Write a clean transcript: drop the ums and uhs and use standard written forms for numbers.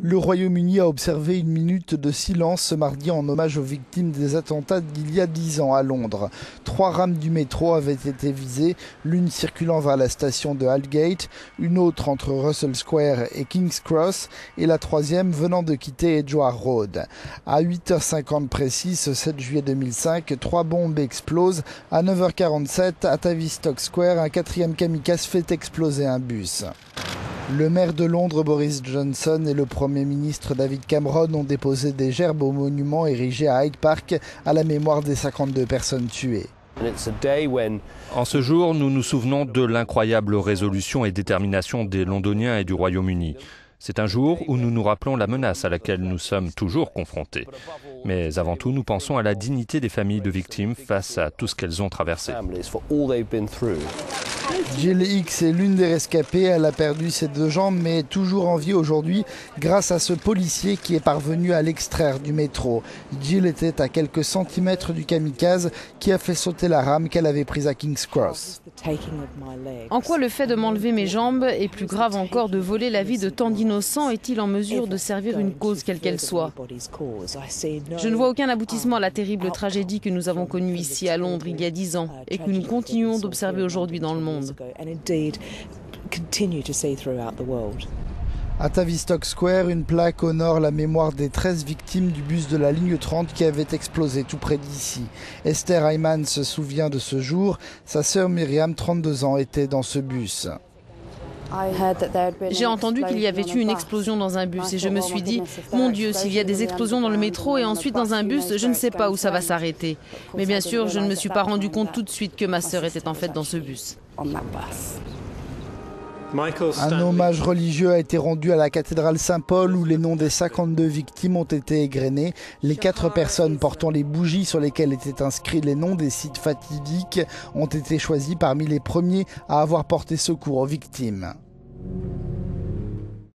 Le Royaume-Uni a observé une minute de silence ce mardi en hommage aux victimes des attentats d'il y a 10 ans à Londres. 3 rames du métro avaient été visées, l'une circulant vers la station de Aldgate, une autre entre Russell Square et King's Cross et la troisième venant de quitter Edgware Road. À 8h50 précis, ce 7 juillet 2005, 3 bombes explosent. À 9h47, à Tavistock Square, un 4e kamikaze fait exploser un bus. Le maire de Londres, Boris Johnson, et le Premier ministre David Cameron ont déposé des gerbes au monument érigé à Hyde Park à la mémoire des 52 personnes tuées. En ce jour, nous nous souvenons de l'incroyable résolution et détermination des Londoniens et du Royaume-Uni. C'est un jour où nous nous rappelons la menace à laquelle nous sommes toujours confrontés. Mais avant tout, nous pensons à la dignité des familles de victimes face à tout ce qu'elles ont traversé. Jill Hicks est l'une des rescapées. Elle a perdu ses 2 jambes mais est toujours en vie aujourd'hui grâce à ce policier qui est parvenu à l'extraire du métro. Jill était à quelques centimètres du kamikaze qui a fait sauter la rame qu'elle avait prise à King's Cross. En quoi le fait de m'enlever mes jambes et plus grave encore de voler la vie de tant d'innocents est-il en mesure de servir une cause quelle qu'elle soit? Je ne vois aucun aboutissement à la terrible tragédie que nous avons connue ici à Londres il y a 10 ans et que nous continuons d'observer aujourd'hui dans le monde. À Tavistock Square, une plaque honore la mémoire des 13 victimes du bus de la ligne 30 qui avait explosé tout près d'ici. Esther Hyman se souvient de ce jour. Sa sœur Myriam, 32 ans, était dans ce bus. J'ai entendu qu'il y avait eu une explosion dans un bus et je me suis dit, mon Dieu, s'il y a des explosions dans le métro et ensuite dans un bus, je ne sais pas où ça va s'arrêter. Mais bien sûr, je ne me suis pas rendu compte tout de suite que ma sœur était en fait dans ce bus. Un hommage religieux a été rendu à la cathédrale Saint-Paul où les noms des 52 victimes ont été égrenés. Les 4 personnes portant les bougies sur lesquelles étaient inscrits les noms des sites fatidiques ont été choisies parmi les premiers à avoir porté secours aux victimes.